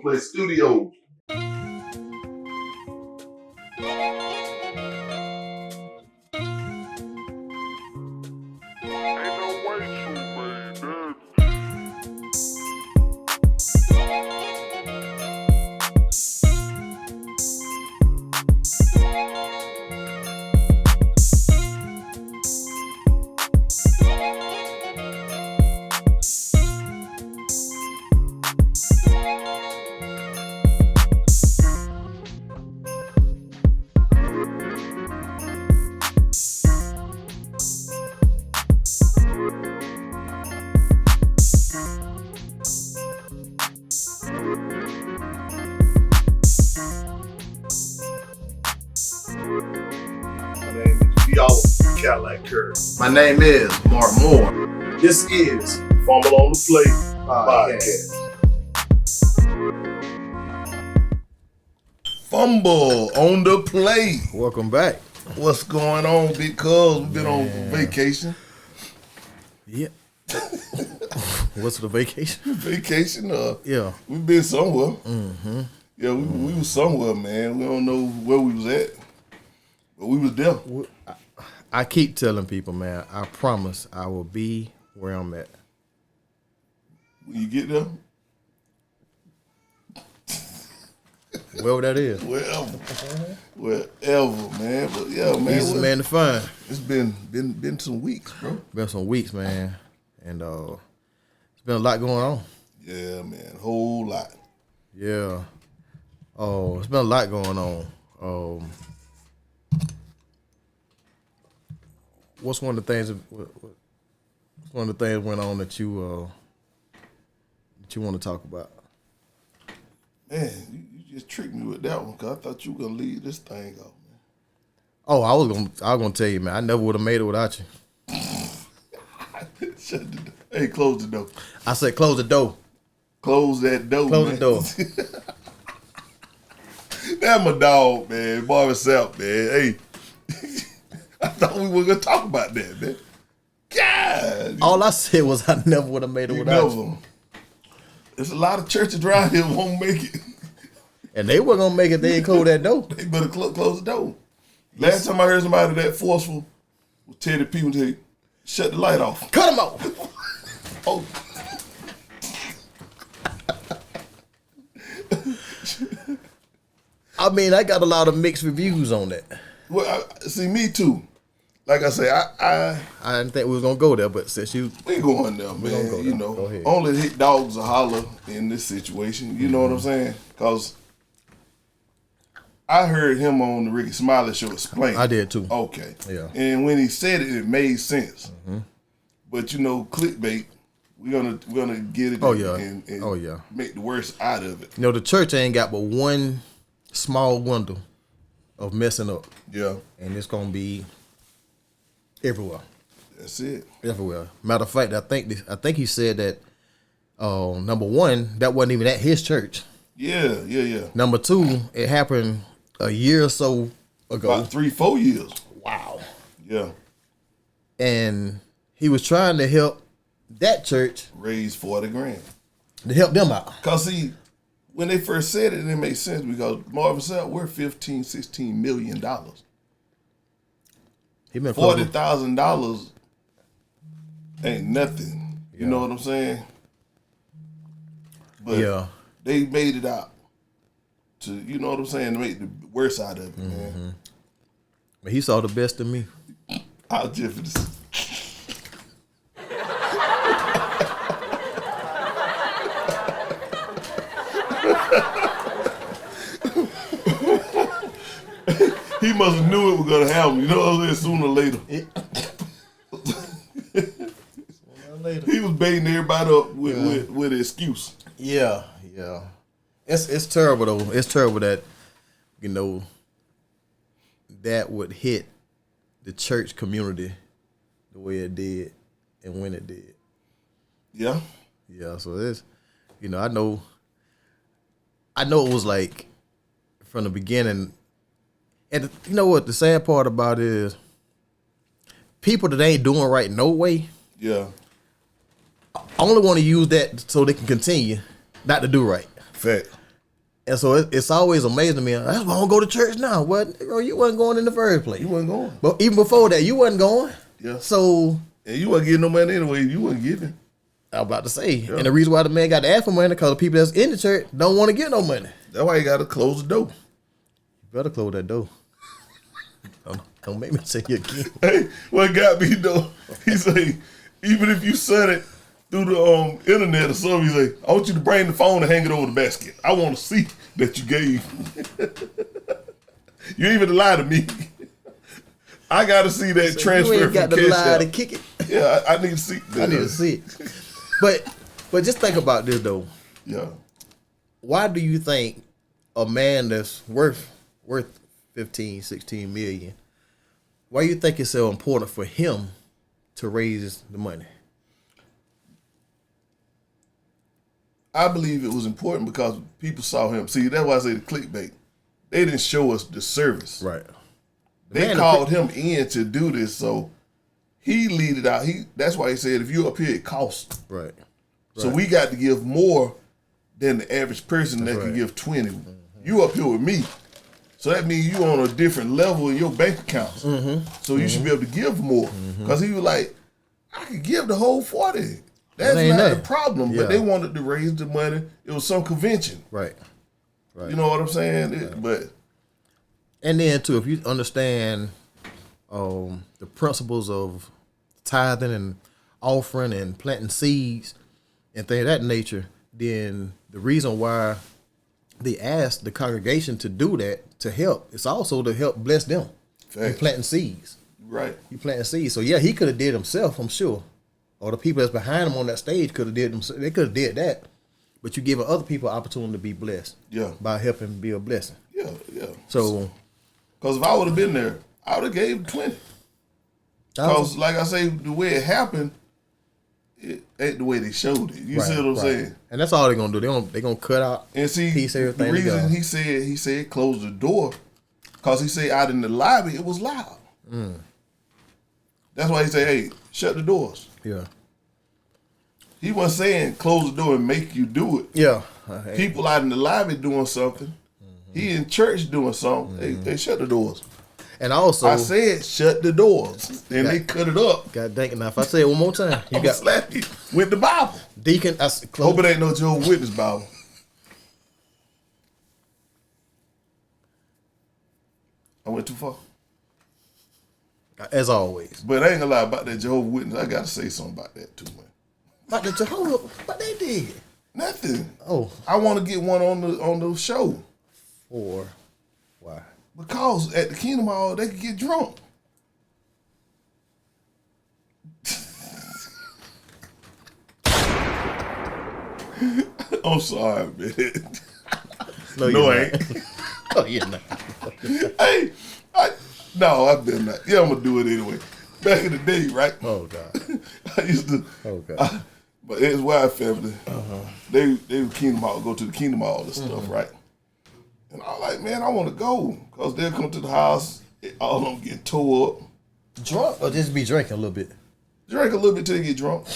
Play studio. My name is Mark Moore. This is Fumble on the Play podcast. Fumble on the Play. Welcome back. What's going on, big cuz? We've been on vacation. Yeah. What's the vacation? Vacation? Yeah. We've been somewhere. Mm-hmm. Yeah, we was somewhere, man. We don't know where we was at, but we was there. I keep telling people, man, I promise I will be where I'm at. When you get there? Wherever that is. Wherever, man. But yeah, man. Easy man to find. It's been some weeks, bro. Been some weeks, man. And it's been a lot going on. Yeah, man. Whole lot. Yeah. Oh, it's been a lot going on. What's one of the things? What's one of the things went on that you want to talk about? Man, you just tricked me with that one because I thought you were gonna leave this thing off, man. Oh, I was gonna tell you, man. I never would have made it without you. Shut the door. Hey, close the door. I said, close the door. Close that door. Close man. the door. That's my dog, man. Marvin Sapp, man. Hey, I thought we were gonna talk about that, man. God. All I said was I never would have made it without you. There's a lot of churches around here that won't make it. And they weren't gonna make it. They ain't close that door. They better close the door. Last time I heard somebody that forceful was Teddy P would say, shut the light off. Cut them off. Oh. I mean, I got a lot of mixed reviews on that. Well, see, me too. Like I say, I didn't think we was gonna go there, but since you we going there, man. gonna go there. You know, Go ahead. only hit dogs a holler in this situation. You know what I'm saying? Because I heard him on the Ricky Smiley show explain. I did too. Okay. Yeah. And when he said it, it made sense. Mm-hmm. But you know, clickbait, we're gonna get it. Oh yeah. And Oh yeah. make the worst out of it. You know, the church ain't got but one small window of messing up. Yeah. And it's gonna be everywhere. That's it. Everywhere. Matter of fact, I think he said that number one, that wasn't even at his church. Yeah. Number two, it happened a year or so ago. About 3-4 years. Wow. Yeah. And he was trying to help that church Raise $40,000. to help them out. Cause see, when they first said it made sense because Marvin Sapp, we're $15-16 million. He been $40,000 ain't nothing. You know what I'm saying? But yeah. they made it out to, you know what I'm saying, to make the worst out of it, man. But he saw the best in me. I'll just he must have knew it was gonna happen. You know what I'm saying? Sooner or later. He was baiting everybody up with an excuse. Yeah. It's terrible though. It's terrible that, you know, that would hit the church community the way it did and when it did. Yeah. Yeah, so it's, you know, I know it was like from the beginning. And you know what the sad part about it is, people that ain't doing right no way, Yeah. only want to use that so they can continue not to do right. Fact. And so it's always amazing to me. That's why I don't go to church now. What? Bro, you wasn't going in the first place. You wasn't going. But even before that, you wasn't going. Yeah. So. And you wasn't getting no money anyway. You wasn't giving. I was about to say. Yeah. And the reason why the man got to ask for money because the people that's in the church don't want to get no money. That's why you got to close the door. You better close that door. Don't make me say it again. Hey, what got me though, he say, even if you send it through the internet or something, he say, I want you to bring the phone and hang it over the basket. I want to see that you gave. You ain't even lie to me. I got to see that So transfer you ain't got from to Cash lie App. to kick it. Yeah, I need to see. I need to see it. But just think about this though. Yeah. Why do you think a man that's worth 15, 16 million, why do you think it's so important for him to raise the money? I believe it was important because people saw him. See, that's why I say the clickbait. They didn't show us the service. Right. They called him in to do this, so he lead it out. That's why he said, if you up here, it costs. Right. So we got to give more than the average person that can give 20. You up here with me. So that means you on a different level in your bank accounts. So you should be able to give more. Because he was like, I could give the whole 40. That's not the problem. Yeah. But they wanted to raise the money. It was some convention. Right. Right. You know what I'm saying? But And then too, if you understand the principles of tithing and offering and planting seeds and things of that nature, then the reason why they asked the congregation to do that to help, it's also to help bless them. You planting seeds. Right. You planting seeds. So yeah, he could have did himself, I'm sure. Or the people that's behind him on that stage could have did them. They could have did that. But you giving other people opportunity to be blessed. Yeah. By helping be a blessing. Yeah, yeah. So because if I would have been there, I would have gave 20. Because like I say, the way it happened, it ain't the way they showed it. You see what I'm saying? And that's all they're gonna do. They're gonna cut out and see piece everything. The reason he said close the door, because he said out in the lobby it was loud. That's why he said, hey, shut the doors. Yeah. He wasn't saying close the door and make you do it. Yeah. People out in the lobby doing something. He in church doing something. They shut the doors. And also, I said shut the doors, and they cut it up. God dang it! Now, if I say it one more time, you got slap you with the Bible. Deacon. Hope it ain't no Jehovah's Witness Bible. I went too far. As always. But I ain't gonna lie about that Jehovah's Witness. I gotta say something about that too, man. About the Jehovah, what they did? Nothing. Oh, I want to get one on the show. Or why? Because at the Kingdom Hall they could get drunk. I'm sorry, man. No, I ain't. Oh, yeah, no. Hey, I've been not. Yeah, I'm gonna do it anyway. Back in the day, right? Oh God. I used to. Oh God. But his wife family, they were Kingdom Hall, go to the Kingdom Hall and stuff, right? And I was like, man, I want to go because they'll come to the house, all of them get tore up. Drunk or just be drinking a little bit? Drink a little bit till they get drunk.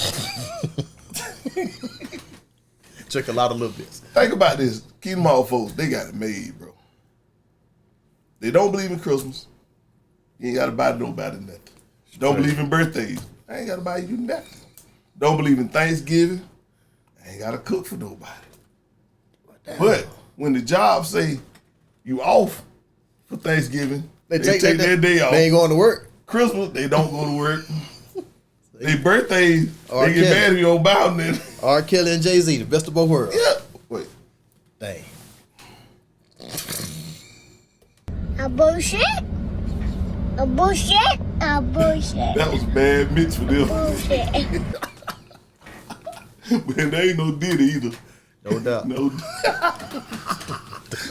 Drink a lot of little bits. Think about this. Kingdom Hall folks, they got it made, bro. They don't believe in Christmas. You ain't got to buy nobody nothing. Don't believe in birthdays. I ain't got to buy you nothing. Don't believe in Thanksgiving. I ain't got to cook for nobody. But when the job say you off for Thanksgiving, they take their day off. They ain't going to work. Christmas, they don't go to work. Their birthdays, they get mad if you don't buy them then. R. Kelly and Jay-Z, the best of both worlds. Yeah. Wait. Dang. A bullshit? A bullshit? A bullshit. That was a bad mix for them. Bullshit. Man, there ain't no Diddy either. No doubt. No.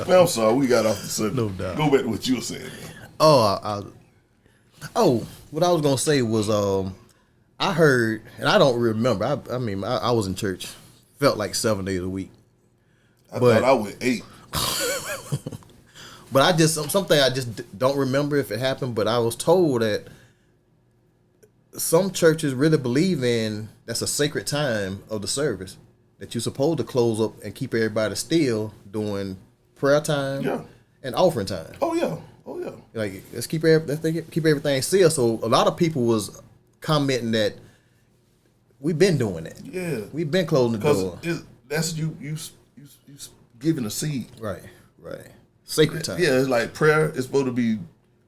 Man, I'm sorry, we got off the subject. No doubt. Go back to what you were saying. What I was gonna say was I heard, and I don't remember. I mean, I was in church, felt like 7 days a week. I thought I went 8. But I just something I just don't remember if it happened. But I was told that some churches really believe in that's a sacred time of the service that you're supposed to close up and keep everybody still during prayer time, and offering time. Oh yeah. Like let's keep everything sealed. So a lot of people was commenting that we've been doing it. Yeah, we've been closing the door. That's you giving a seed. Right. Sacred time. Yeah, it's like prayer is supposed to be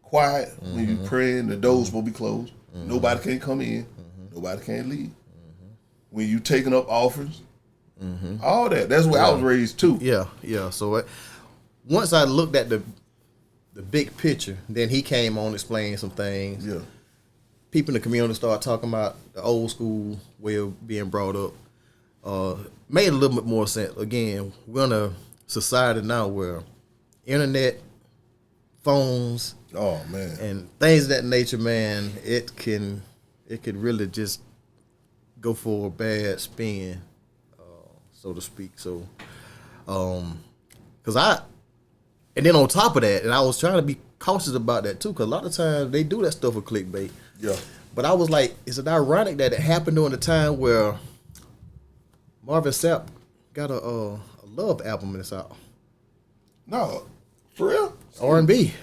quiet when you praying. The door's supposed to be closed. Nobody can come in. Nobody can leave. When you taking up offerings, all that. That's where I was raised too. Yeah. So once I looked at the big picture, then he came on explaining some things. Yeah. People in the community started talking about the old school way of being brought up. Made a little bit more sense. Again, we're in a society now where internet, phones, and things of that nature, man, it could really just go for a bad spin, so to speak. So, and then on top of that, and I was trying to be cautious about that too, because a lot of times they do that stuff with clickbait. Yeah. But I was like, is it ironic that it happened during the time where Marvin Sapp got a love album and it's out? No, for real? R&B.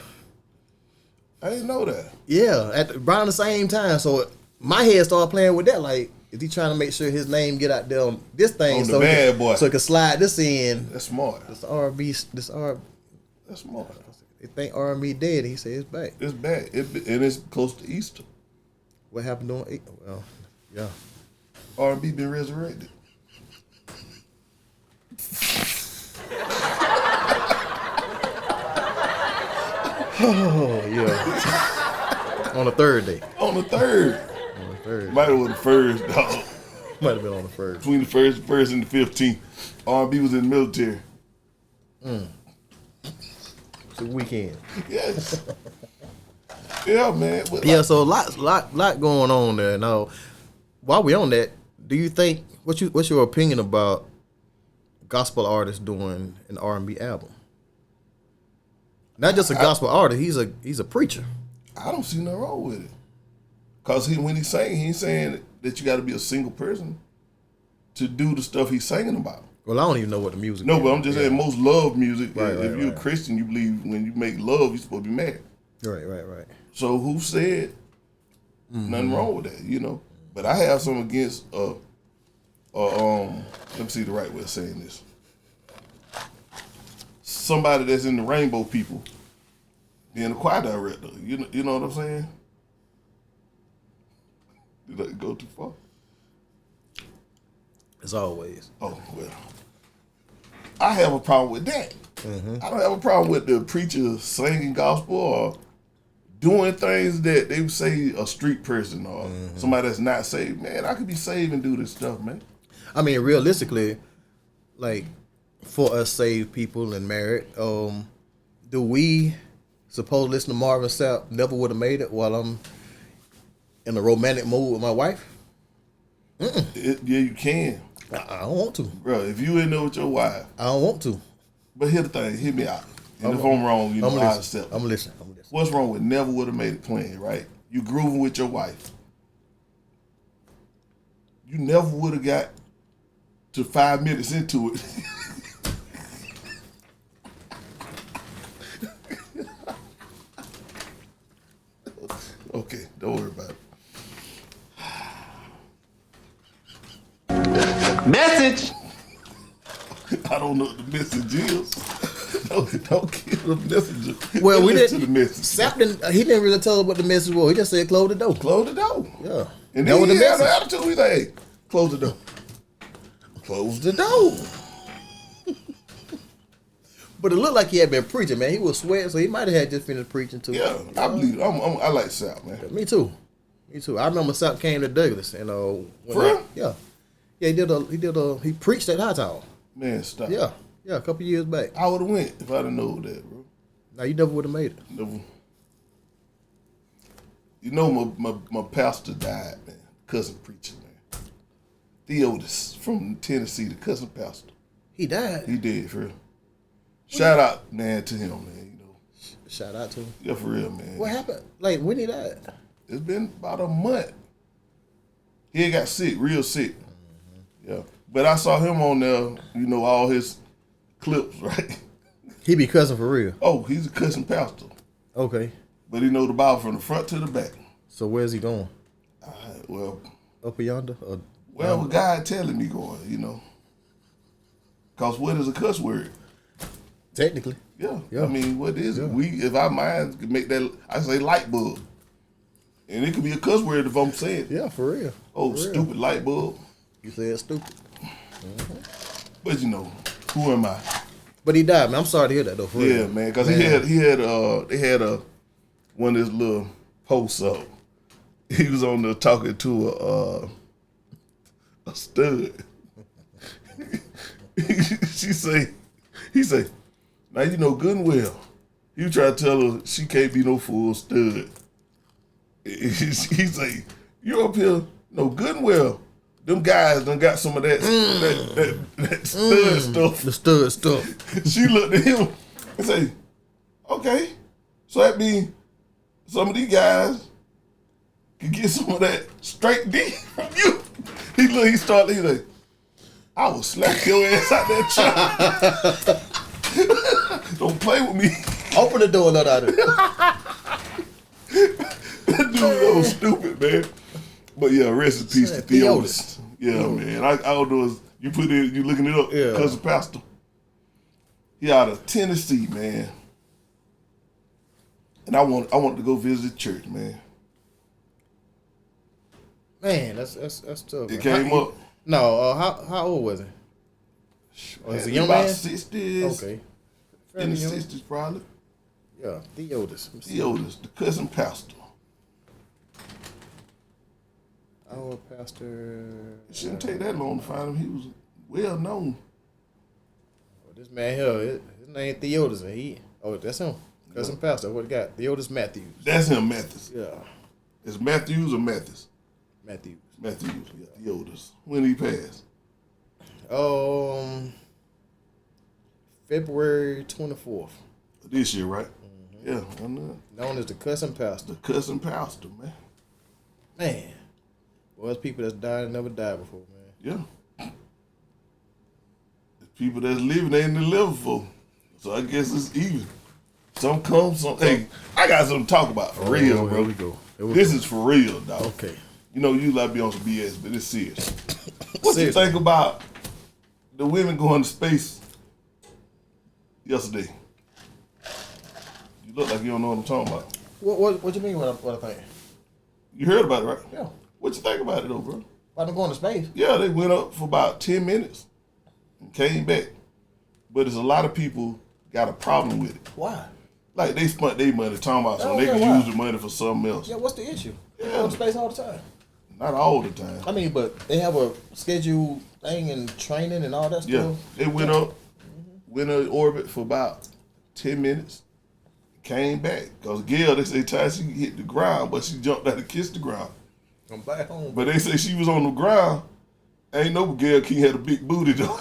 I didn't know that. Yeah, around the same time. So my head started playing with that. Like, is he trying to make sure his name get out there on this thing? On the bad boy. So he can slide this in. That's smart. This R&B. That's smart. They think R&B dead. He said it's back. It's back. And it's close to Easter. What happened during? Well, yeah. R&B been resurrected. Oh yeah. On the third day. On the third. Might have been the first, dog. Might have been on the first. Between the first and the 15th. R&B was in the military. It's a weekend. Yes. Yeah, man. Yeah, so lot going on there. Now, while we on that, do you think what's your opinion about gospel artists doing an R&B album? Not just a gospel artist, he's a preacher. I don't see nothing wrong with it. Cause when he's singing, he ain't saying that you got to be a single person to do the stuff he's singing about. Well, I don't even know what the music. No, is. but I'm just saying most love music. Right, if you're a Christian, you believe when you make love, you're supposed to be married. Right. So who said nothing wrong with that? You know. But I have some against. Let me see the right way of saying this. Somebody that's in the Rainbow People being a choir director. You know what I'm saying? Did that go too far? As always. Oh, well. I have a problem with that. I don't have a problem with the preacher singing gospel or doing things that they would say a street person or somebody that's not saved. Man, I could be saved and do this stuff, man. I mean, realistically, like, for us saved people and married, do we suppose listen to Marvin Sapp never would have made it while I'm in a romantic mood with my wife? Yeah, you can. I don't want to. Bro, if you in there with your wife. I don't want to. But here's the thing, hear me out. And if I'm wrong, you know, I accept it. I'm listening. What's wrong with never would have made it playing, right? You grooving with your wife. You never would have got to 5 minutes into it. Okay, don't worry about it. Message! I don't know what the message is. Don't give the message. Well, we Listen didn't. to the message. Sapp he didn't really tell us what the message was. He just said, "Close the door." Close the door. Yeah. And that then was he the had an message. attitude. He's like, hey, close the door. Close the door. But it looked like he had been preaching, man. He was sweating, so he might have had just finished preaching too. Yeah, I believe it. I like Sapp, man. Me too. I remember Sapp came to Douglas, and For real? yeah, he preached at Hightower. Man, stop. Yeah, a couple years back. I would have went if I'd have known that, bro. Now you never would have made it. Never. You know, my pastor died, man. Cousin preacher, man. Theodis from Tennessee, the cousin pastor. He died. He did, for real. Shout out, man, to him, man. You know. Shout out to him. Yeah, for real, man. What happened? Like when he died? It's been about a month. He got sick, real sick. Yeah. But I saw him on there, you know, all his clips, right? He be cussing for real. Oh, he's a cussing pastor. Okay. But he know the Bible from the front to the back. So where's he going? Well, Up yonder? Or well, God telling me going, you know. Because what is a cuss word? technically. Yeah. Yeah. I mean, what is it? Yeah. If our minds could make that, I say light bulb. And it could be a cuss word if I'm saying, Yeah, for real. oh, For real. stupid light bulb. You said stupid. But you know, who am I? But he died, man. I'm sorry to hear that though. For Yeah, real. man, because they had one of his little posts up. He was on there talking to a stud. He say, now you know good and well, you try to tell her she can't be no full stud. He say, you up here know good and well, them guys done got some of that stud stuff. The stud stuff. She looked at him and say, okay, so that means some of these guys can get some of that straight D from you. He like, I will slap your ass out that truck. Don't play with me. Open the door, let out of it. That dude that was stupid, man. But yeah, rest in peace to Theodis. Yeah, man. I don't know. You looking it up? Yeah. Cousin Pastor. He out of Tennessee, man. And I want to go visit the church, man. Man, that's tough. It man. came up. No, how old was he? Oh, he's a young about man? 60s. Okay. In the Young. 60s, probably. Yeah, Theodis. Theodis, the cousin pastor. Our pastor. It shouldn't take that long to find him. He was well known. This man here, his name Theodis. That's him. Cousin pastor. What he got? Theodis Matthews. That's him, Mathis. Yeah, It's Matthews or Mathis? Matthews. Matthews, yeah, Theodis. When he passed? February 24th. This year, right? Yeah, I know. Known as the cousin pastor. The cousin pastor, man. Man. Well, there's people that's died and never died before, man. Yeah. The people that's living, they ain't living for. So I guess it's even. Some come, some. Hey, I got something to talk about for real, bro. Here we go. This is for real, dog. Okay. You know, you like to be on some BS, but it's serious. What you Serious. think about the women going to space yesterday? You look like you don't know what I'm talking about. What you mean what I think? You heard about it, right? Yeah. What you think about it, though, bro? About them going to space? Yeah, they went up for about 10 minutes and came back. But there's a lot of people got a problem with it. Why? Like, they spent their money talking about something. They Okay, could why? use the money for something else. Yeah, what's the issue? They Yeah. go to space all the time. Not all the time. I mean, but they have a scheduled thing and training and all that Yeah, stuff. they went up, went in orbit for about 10 minutes, came back. Because Gail, they say time she hit the ground, but she jumped out and kissed the ground. I'm back home. But they say she was on the ground. Ain't no Gail King had a big booty, though.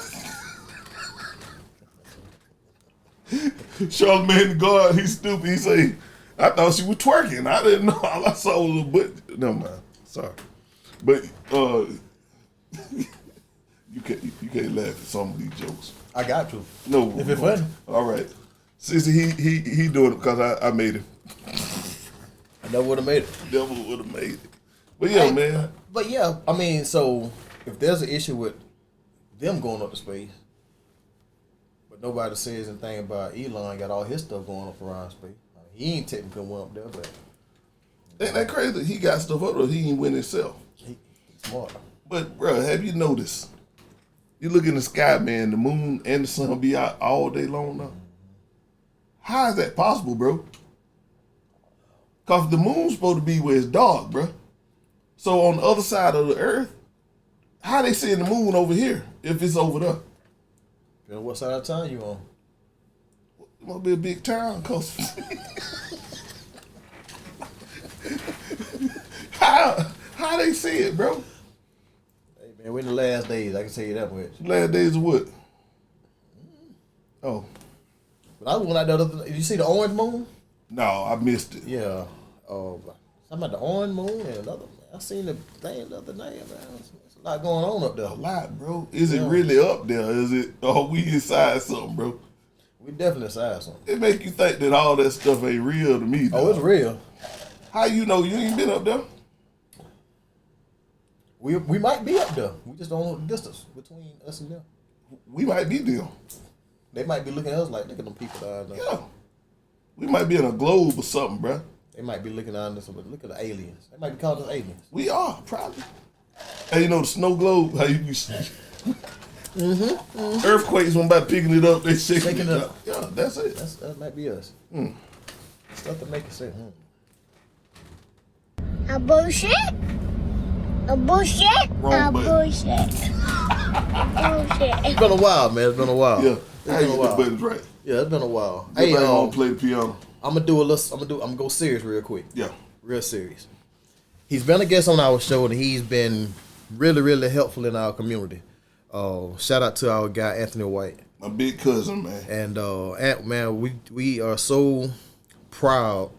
Charlamagne the God, he's stupid. He say, I thought she was twerking. I didn't know. All I saw was a butt. Never mind. Sorry. But you can't laugh at some of these jokes. I got to. No. If it's funny. All right. Since he doing it because I made him. I never would have made it. Devil would have made it. But yeah, man. But yeah, I mean, so if there's an issue with them going up to space, but nobody says anything about Elon got all his stuff going up around space. He ain't technically went up there, but Ain't that crazy? He got stuff up there. He ain't win himself. he's smart. But bro, have you noticed? You look in the sky, man. The moon and the sun be out all day long now. How is that possible, bro? Cause the moon's supposed to be where it's dark, bro. So on the other side of the earth, how they seeing the moon over here if it's over there? You know what side of town you on? It must be a big town, cause how they see it, bro? Hey man, we're in the last days. I can tell you that much. Last days of what? Oh But I went out there. Did you see the orange moon? no, I missed it. Yeah. Something about the orange moon and another. I seen the thing the other day, man. There's a lot going on up there. A lot, bro. Is it really up there? Is it? Are we inside something, bro? We definitely inside something. It make you think that all that stuff ain't real to me. Oh, dog. it's real. How you know you ain't been up there? We might be up there. We just don't know the distance between us and them. We might be there. They might be looking at us like, look at them people down there. Yeah. We might be in a globe or something, bruh. They might be looking down there, but look at the aliens. They might be calling us aliens. We are, probably. Hey, you know the snow globe? How you be Earthquakes, when by picking it up, they shaking it up. Yeah, that's it. That might be us. Stuff to make it say, A bullshit. A bullshit. Wrong A button. bullshit. Bullshit. It's been a while, man. It's been a while. Yeah, It's how been you a get the while. buttons right? Yeah, it's been a while. Hey, Hey, gonna play the piano. I'm gonna go serious real quick. Yeah. Real serious. He's been a guest on our show, and he's been really, really helpful in our community. Shout out to our guy Antony White. My big cousin, man. And man, we are so proud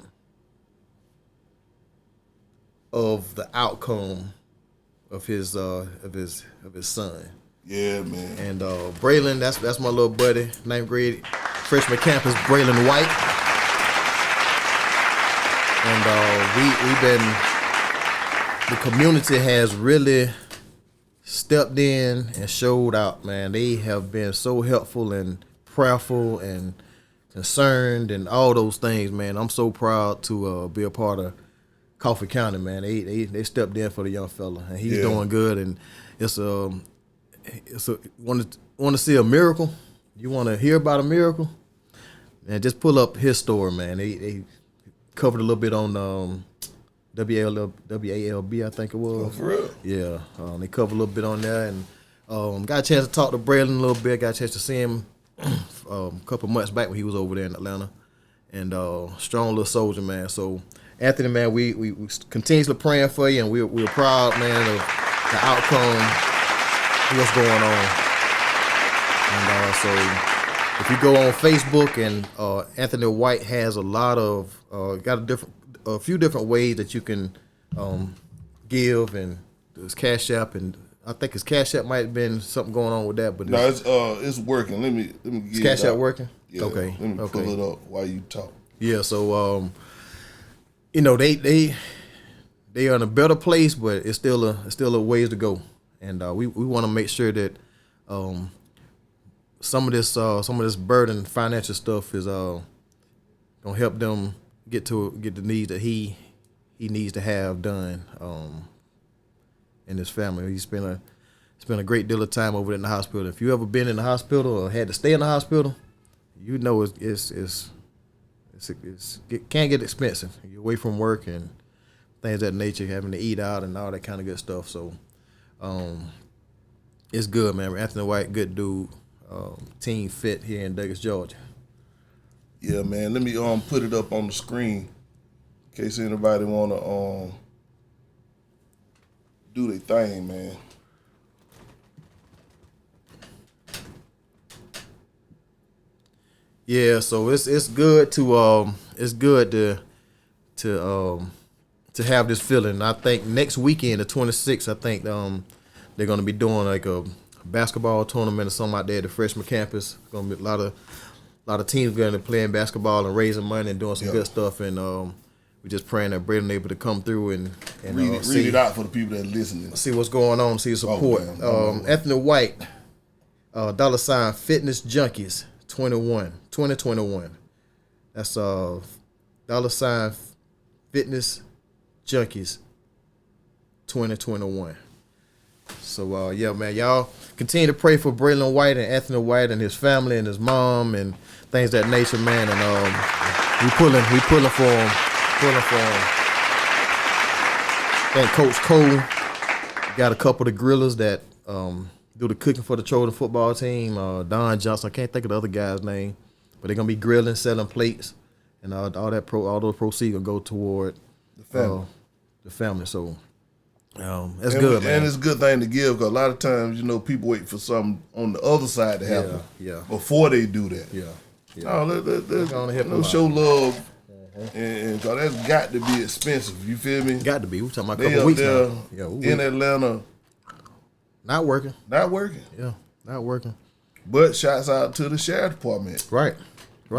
of the outcome of his son. Yeah, man. And Braylon, that's my little buddy, 9th grade freshman campus, Braylon White. And we've been, the community has really stepped in and showed out, man. They have been so helpful and prayerful and concerned and all those things, man. I'm so proud to be a part of Coffee County, man. They stepped in for the young fella, and he's doing good. And it's want to see a miracle. You want to hear about a miracle, and just pull up his story, man. They covered a little bit on WALB, I think it was. Oh, for real? Yeah, they covered a little bit on there, and got a chance to talk to Braylon a little bit. Got a chance to see him a couple months back when he was over there in Atlanta, and strong little soldier, man. So Anthony, man, we continuously praying for you, and we're proud, man, of the outcome, what's going on. And so if you go on Facebook, and Antony White has a lot of a few different ways that you can give, and there's Cash App, and I think his Cash App might have been something going on with that, but No, it's working. Let me get is Cash App working? Yeah, Okay. Let me pull it up while you talk. Yeah, so they are in a better place, but it's still a ways to go, and we want to make sure that some of this burden financial stuff is gonna help them get the needs that he needs to have done in his family. He spent a great deal of time over there in the hospital. If you ever been in the hospital or had to stay in the hospital, you know it can get expensive. You're away from work and things of that nature, having to eat out and all that kind of good stuff. So it's good, man. Antony White, good dude. Team Fit here in Douglas, Georgia. Yeah, man. Let me put it up on the screen in case anybody wanna do their thing, man. Yeah, so it's good to have this feeling. I think next weekend, the 26th, I think they're gonna be doing like a basketball tournament or something out there at the freshman campus. Gonna be a lot of teams going to playing basketball and raising money and doing some good stuff. And we're just praying that Braylon able to come through and read it out for the people that are listening. See what's going on, see the support. Antony White, $ Fitness Junkies 2021. That's $ Fitness Junkies 2021. So yeah, man, y'all continue to pray for Braylon White and Antony White and his family and his mom and things of that nature, man. And we pulling for him. Thank Coach Cole. Got a couple of the grillers that do the cooking for the Trojan football team. Don Johnson, I can't think of the other guy's name, but they're gonna be grilling, selling plates, and all those proceeds will go toward the family. So that's good, man. And it's a good thing to give, because a lot of times, people wait for something on the other side to happen before they do that. No, let's show love, and cause that's got to be expensive. You feel me? Got to be. We're talking about a They couple up weeks there now. in Atlanta, Not working. not working. Yeah, not working. But shouts out to the sheriff department. Right.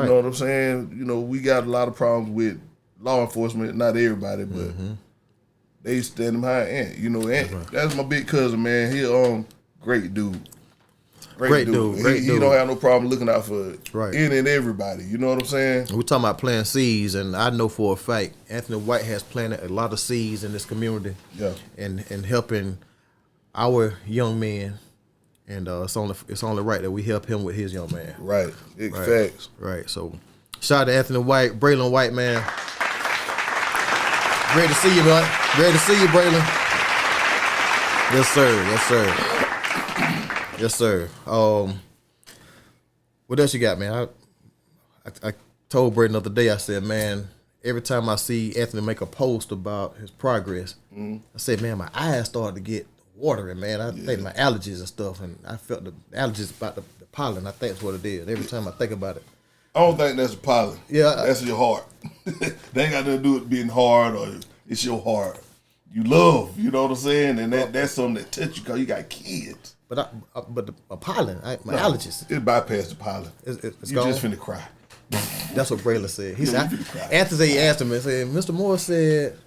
You know what I'm saying? You know, we got a lot of problems with law enforcement. Not everybody, but they stand him high. Ant, you know, Ant, that's my big cousin, man. He great dude. Great dude. He don't have no problem looking out for any and everybody. You know what I'm saying? We're talking about planting seeds, and I know for a fact Antony White has planted a lot of seeds in this community. Yeah. And helping our young men, and it's only right that we help him with his young man. Right. Big facts. Right. So, shout out to Antony White, Braylon White, man. Great to see you, man. Great to see you, Braylon. Yes, sir. Yes, sir. Yes, sir. What else you got, man? I told Braylon the other day, I said, man, every time I see Antony make a post about his progress, I said, man, my eyes started to get watering, man. I think my allergies and stuff, and I felt the allergies about the pollen. I think that's what it is. Every time I think about it. I don't think that's a pollen. Yeah. That's your heart. They ain't got nothing to do with being hard, or it's your heart. You love, you know what I'm saying? And that's something that touch you because you got kids. But the pollen, my allergies. It bypassed the pollen. It's you gone? just finna cry. That's what Braylon said. He said, Antony asked him and said, Mr. Moore said,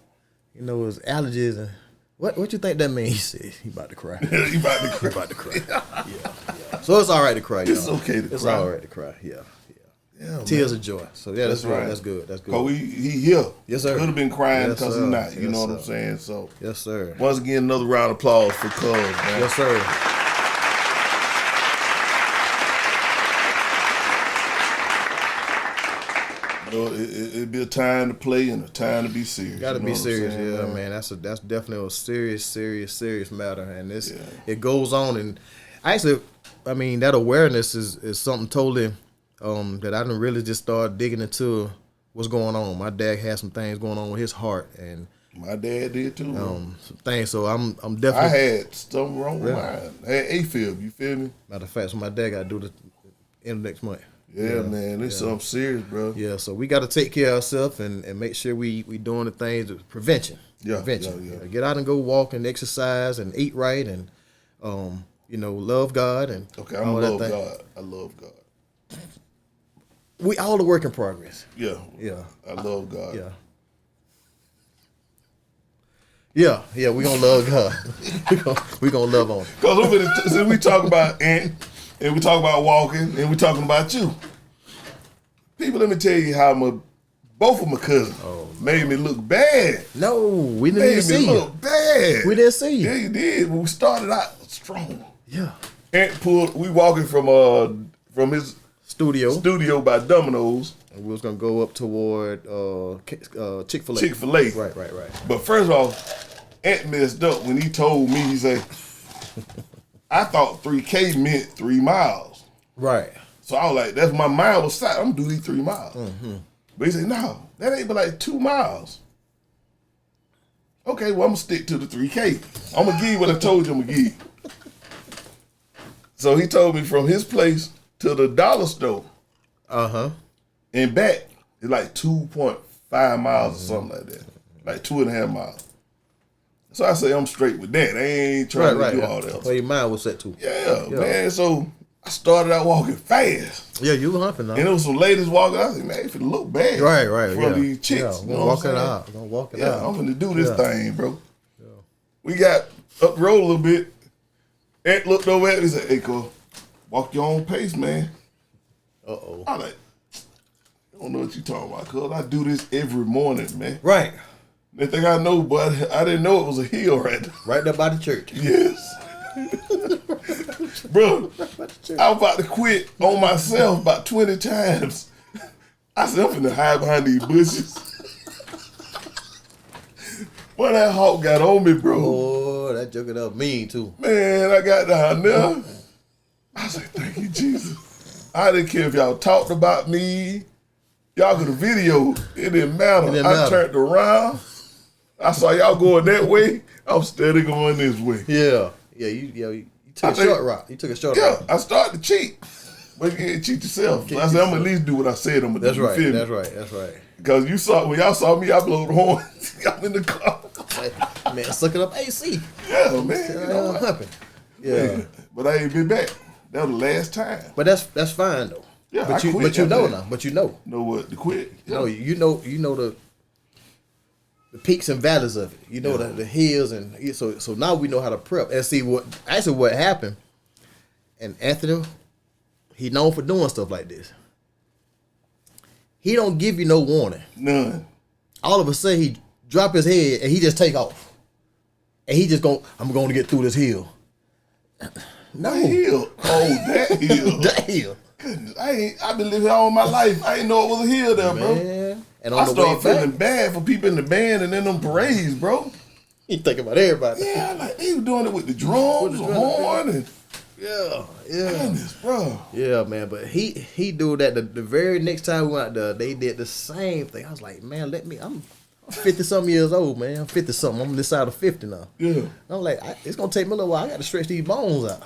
you know, his allergies and what you think that means? He said, he about to cry. He about to cry. He about to cry. Yeah. So it's all right to cry, y'all. It's okay to cry. It's all right to cry. Yeah. Tears of joy. So yeah, that's right. That's good. That's good. Cause he here. Yes, sir. Could have been crying because he's not. You know what I'm saying? So yes, sir. Once again, another round of applause for Cuz, man. Yes, sir. You know, it'd be a time to play and a time to be serious. Got to be serious, man. man. That's definitely a serious matter, and it goes on. And actually, I mean, that awareness is something totally that I didn't really just start digging into what's going on. My dad had some things going on with his heart, and my dad did too. Some things. So I'm definitely. I had something wrong with mine. I had AFib. You feel me? Matter of fact, so my dad got to do the end of next month. Yeah, man, it's something serious, bro. Yeah, so we got to take care of ourselves and make sure we doing the things, prevention. Yeah, prevention. Yeah. Get out and go walk and exercise and eat right and, you know, love God and okay, I love God. I love God. We all a work in progress. Yeah. I love God. Yeah, we gonna love God. we gonna love on him. Because since we talk about Ant, and we talk about walking, and we talking about you. People, let me tell you how both of my cousins made me look bad. No, we didn't even see you. Made me look bad. We didn't see you. Yeah, you did. But we started out strong. Yeah. Ant we walking from his studio by Domino's. And we was gonna go up toward Chick-fil-A. Chick-fil-A. Right. But first off, Ant messed up when he told me, he said, I thought 3K meant 3 miles. Right. So I was like, that's my mind was set. I'm gonna do these 3 miles. Mm-hmm. But he said, no, that ain't but like 2 miles. Okay, well, I'm gonna stick to the 3K. I'm gonna give you what I told you I'm gonna give you. So he told me from his place to the dollar store. And back, it's like 2.5 miles or something like that. Like 2.5 miles. So I say I'm straight with that. I ain't trying to do all that. Well, your mind was set to. Yeah, man. So I started out walking fast. Yeah, you were humping. And there was some ladies walking. I was like, man, if it look bad. Right. From these chicks. Yeah, I'm gonna walk it out. I'm gonna do this thing, bro. Yeah. We got up the road a little bit. Ant looked over at me and said, hey, Cole, walk your own pace, man. Uh-oh. I'm like, I don't know what you talking about, cuz I do this every morning, man. Right. They think I know, but I didn't know it was a hill right there. Right there by the church. Yes. Bro, I was about to quit on myself about 20 times. I said, I'm finna hide behind these bushes. Boy, that hawk got on me, bro. Oh, that joker up mean, too. Man, I got down there. I said, thank you, Jesus. I didn't care if y'all talked about me. Y'all could have videoed. It didn't matter. I turned around. I saw y'all going that way. I'm steady going this way. Yeah. You took a short route. You took a short route. Yeah, I started to cheat. But you can't cheat yourself. So I said, I'm going to at least do what I said I'm going to do. That's right. Because when y'all saw me, I blew the horn. I'm in the car. Man, sucking up AC. Yeah, man. Yeah. But I ain't been back. That was the last time. But that's fine, though. Yeah, But I you quit know after now. that. But you know. Know what? To quit? You know the peaks and valleys of it. You know the hills, and so now we know how to prep and see what happened. And Anthony, he known for doing stuff like this. He don't give you no warning. None. All of a sudden he drop his head and he just take off, and he just I'm going to get through this hill. No What hill? Oh, that hill. that hill. Goodness, I've been living all my life. I didn't know it was a hill there, bro. Man. And on I the started way back, feeling bad for people in the band and in them parades, bro. he think about everybody. Yeah, like they were doing it with the drums, the horn, and Yeah. goodness, bro. Yeah, man. But he do that the very next time we went out there, they did the same thing. I was like, man, I'm 50-something years old, man. I'm 50-something. I'm on this side of 50 now. Yeah. I'm like, it's going to take me a little while. I got to stretch these bones out,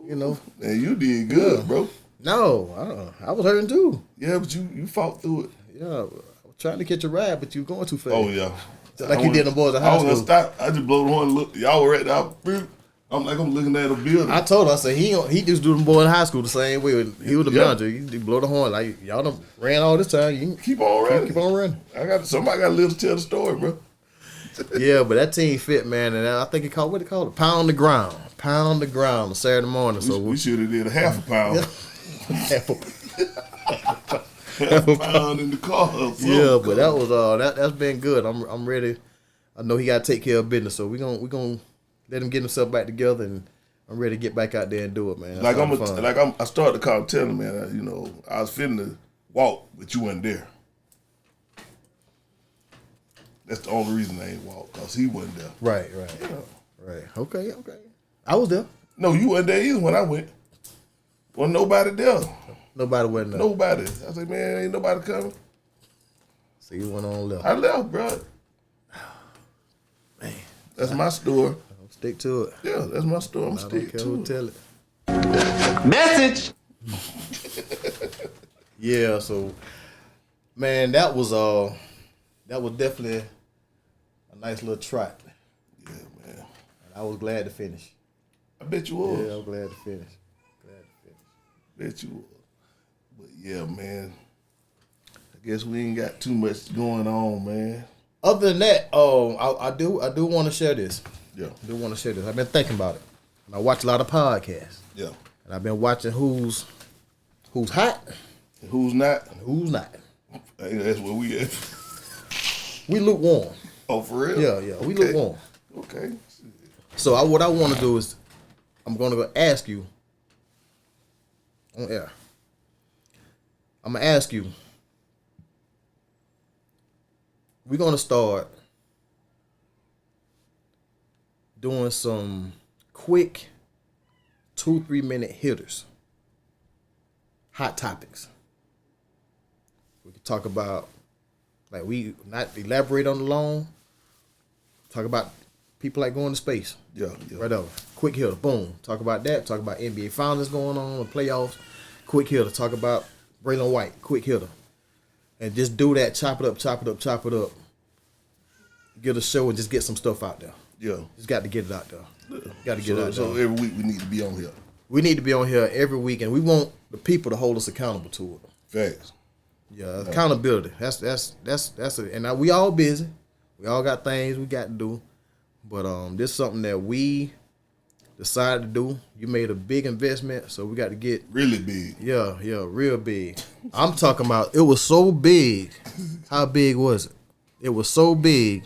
you know. And you did good, bro. No, I was hurting too. Yeah, but you fought through it. Yeah, I was trying to catch a ride, but you going too fast. Oh, yeah. Like you did the boys at high I was school. gonna stop. I just blow the horn and look. Y'all were at the out. I'm looking at a building. I told her, I said, he just do them boys in high school the same way. He was the manager. He blow the horn. Like, y'all done ran all this time. You keep on running. keep on running. Somebody got to live to tell the story, bro. Yeah, but that team fit, man. And I think what they call it? Pound the ground on Saturday morning. So We should have did a half a pound. half a half a pound in the car. Yeah, but that was that's been good. I'm ready. I know he got to take care of business, so we gonna let him get himself back together, and I'm ready to get back out there and do it, man. That's I started to call tell him, man. I was finna to walk, but you wasn't there. That's the only reason I ain't walk, cause he wasn't there. Right. Okay. I was there. No, you wasn't there either when I went. Wasn't nobody there. Nobody went there. Nobody. I said, man, ain't nobody coming. So you went on left. I left, bro. Man, that's my store. I'll stick to it. Yeah, that's my store. I'm I don't stick care to who it. tell it. Message. Yeah, so man, that was definitely a nice little trot. Yeah, man. And I was glad to finish. I bet you was. Yeah, I'm glad to finish. Bet you was. But yeah, man. I guess we ain't got too much going on, man. Other than that, I do want to share this. Yeah. I do want to share this. I've been thinking about it. And I watch a lot of podcasts. Yeah. And I've been watching who's hot And who's not? and who's not. I think that's where we at. We lukewarm. Oh, for real? Yeah, we lukewarm. Okay. So what I want to do is I'm going to go ask you on air. I'm going to ask you. We're going to start doing some quick 2-3 minute hitters. Hot topics. We can talk about, like, we not elaborate on the long. Talk about people like going to space. Yeah. Right over. Quick hitter. Boom. Talk about that. Talk about NBA finals going on, the playoffs. Quick hitter. Talk about Braylon White. Quick hitter. And just do that. Chop it up. Get a show and just get some stuff out there. Yeah. Just got to get it out there. Got to get it out So there. every week we need to be on here. We need to be on here every week, and we want the people to hold us accountable to it. Facts. Yeah, accountability. That's it. And now we all busy. We all got things we got to do. But this is something that we decided to do. You made a big investment, so we got to get Really big. Yeah, real big. I'm talking about it was so big. How big was it? It was so big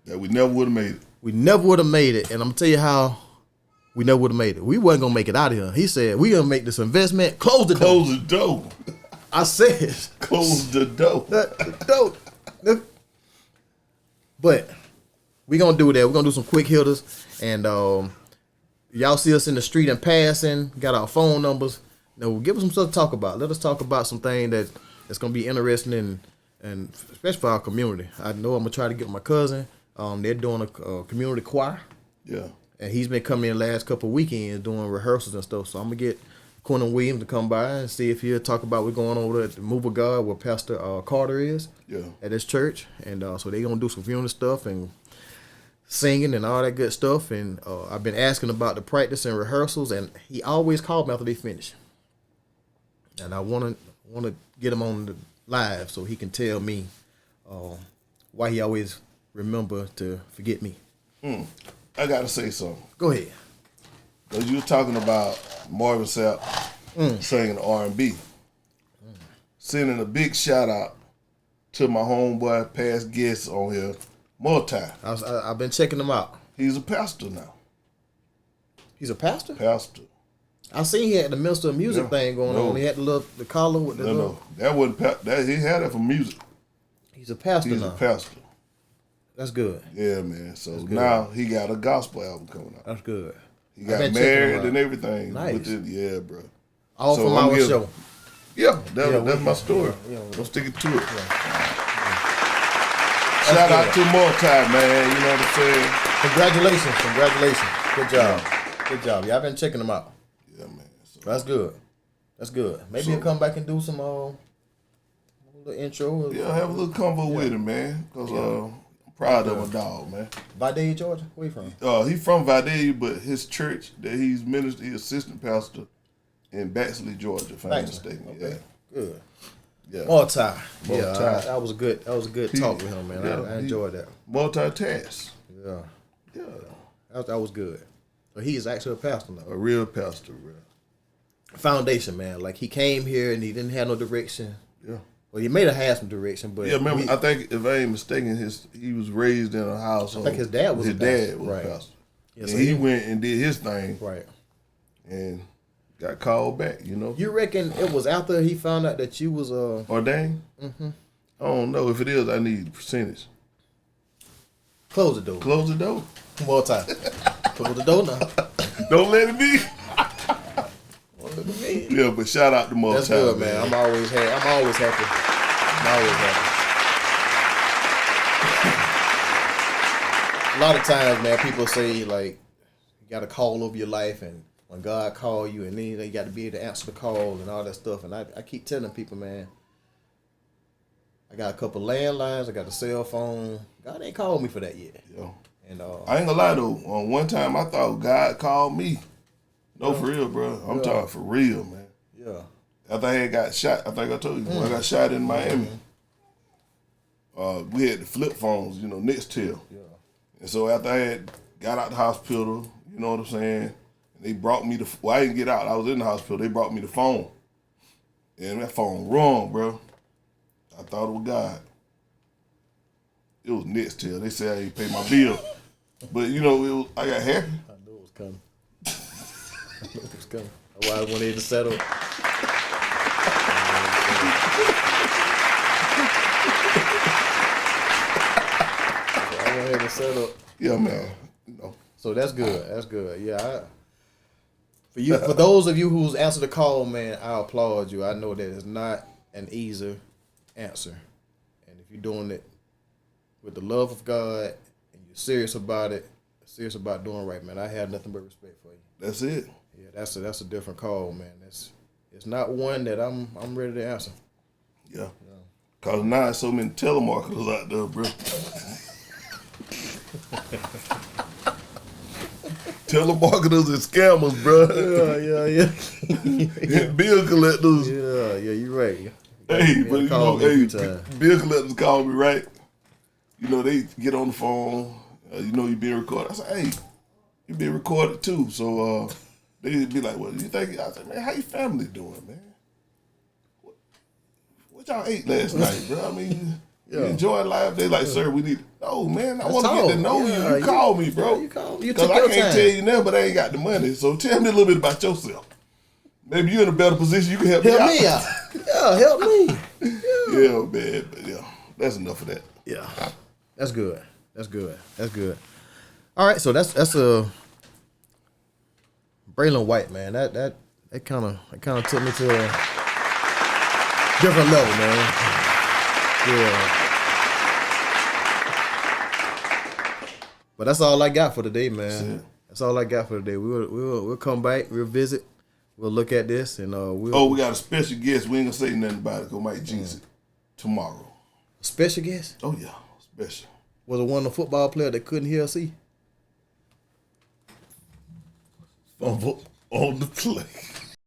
That we never would have made it. we never would have made it. And I'm gonna tell you how we never would have made it. We wasn't gonna make it out of here. He said, we gonna make this investment. Close the door. Close the door. I said Close the door. Dope. But we gonna do that. We're gonna do some quick hitters, and y'all see us in the street and passing. Got our phone numbers. Now, give us some stuff to talk about. Let us talk about something that's gonna be interesting and especially for our community. I know I'm gonna try to get my cousin. They're doing a community choir, Yeah. and he's been coming in the last couple of weekends doing rehearsals and stuff. So I'm gonna get Quentin Williams to come by and see if he'll talk about what's going on over at the Move of God where Pastor Carter is at his church. And so they're going to do some funeral stuff and singing and all that good stuff. And I've been asking about the practice and rehearsals, and he always called me after they finish. And I want want to get him on the live so he can tell me why he always remember to forget me. I gotta say something. Go ahead. Cause you were talking about Marvin Sapp singing R&B. Sending a big shout out to my homeboy, past guest on here, Multi. I've been checking him out. He's a pastor now. He's a pastor? Pastor. I seen he had the Minister of Music thing going on. He had the collar with the No, that wasn't that. He had that for music. He's a pastor He's now. a pastor. That's good. Yeah, man. So now he got a gospel album coming out. That's good. He got married and everything. Nice. Yeah, bro. All from our show. Yeah, that's my story. Don't stick it to it. Shout out to Multi, man. You know what I'm saying? Congratulations. Good job. Yeah, I've been checking him out. Yeah, man. So, That's good. Maybe he'll come back and do some little intro. Yeah, have a little convo with him, man. Because I'm proud of my dog, man. Vidalia, Georgia? Where you from? He's from Vidalia, but his church that he's assistant pastor in Baxley, Georgia, if I'm not mistaken. Okay. Yeah. Good. Yeah. Multi. Yeah, Multi. that was a good talk with him, man. Yeah, I enjoyed that. Multitask. Yeah. Yeah. That was good. So he is actually a pastor now. A real pastor, bro. Foundation, man. Like he came here and he didn't have no direction. Yeah. Well, he may have had some direction, but Yeah, remember, I think if I ain't mistaken, he was raised in a house. I think his dad was a pastor. a pastor. Yeah, and so he went and did his thing. Right. And got called back, you know. You reckon it was after he found out that you was ordained? Mm-hmm. I don't know. If it is, I need percentage. Close the door. Close the door. More time. Close the door now. Don't let it be. Yeah, but shout out to Multi. That's good, man. I'm always happy. I'm always happy. A lot of times, man, people say like you got to call over your life, and when God call you, and then you got to be able to answer the call and all that stuff. And I keep telling people, man, I got a couple landlines, I got a cell phone. God ain't called me for that yet. Yeah. And I ain't gonna lie though. On one time, I thought God called me. No, for real, bro. I'm talking for real, man. Yeah. After I had got shot, I think I told you, when I got shot in Miami, we had the flip phones, you know, Nextel. Yeah. And so after I had got out the hospital, you know what I'm saying, and they brought me I didn't get out. I was in the hospital. They brought me the phone. And that phone wrong, bro. I thought it was God. It was Nextel. They said I ain't pay my bill. But, you know, I got happy. I knew it was coming. That's why I wanted to settle. I wanted to settle. Yeah, man. You know. So that's good. That's good. Yeah. For those of you who's answered the call, man, I applaud you. I know that it's not an easy answer, and if you're doing it with the love of God and you're serious about it, serious about doing right, man, I have nothing but respect for you. That's it. Yeah, that's a different call, man. It's not one that I'm ready to answer. Yeah. Cause now there's so many telemarketers out there, bro. Telemarketers and scammers, bro. Yeah. And bill collectors. Yeah, you're right. Hey, but you know, bill collectors call me, right? You know, they get on the phone. You know, you being recorded. I said, hey, you being recorded too. So they be like, what do you think? I said, man, how your family doing, man? What y'all ate last night, bro? I mean, you enjoying life? They like, sir, we need. No, man, I want to get to know you. You call me, bro. You call me. Because I can't tell you nothing, but I ain't got the money. So tell me a little bit about yourself. Maybe you're in a better position. You can help me out. Yeah, help me. Yeah, man. But yeah, that's enough of that. Yeah, that's good. All right, so that's Braylon White, man. That kind of took me to a different level, man. Yeah. But that's all I got for today, man. That's all I got for today. We'll come back, we'll visit, we'll look at this, and we got a special guest. We ain't gonna say nothing about it because Mike jinx it tomorrow. Special guest? Oh yeah, special. Was it one of the football player that couldn't hear or see? On the play.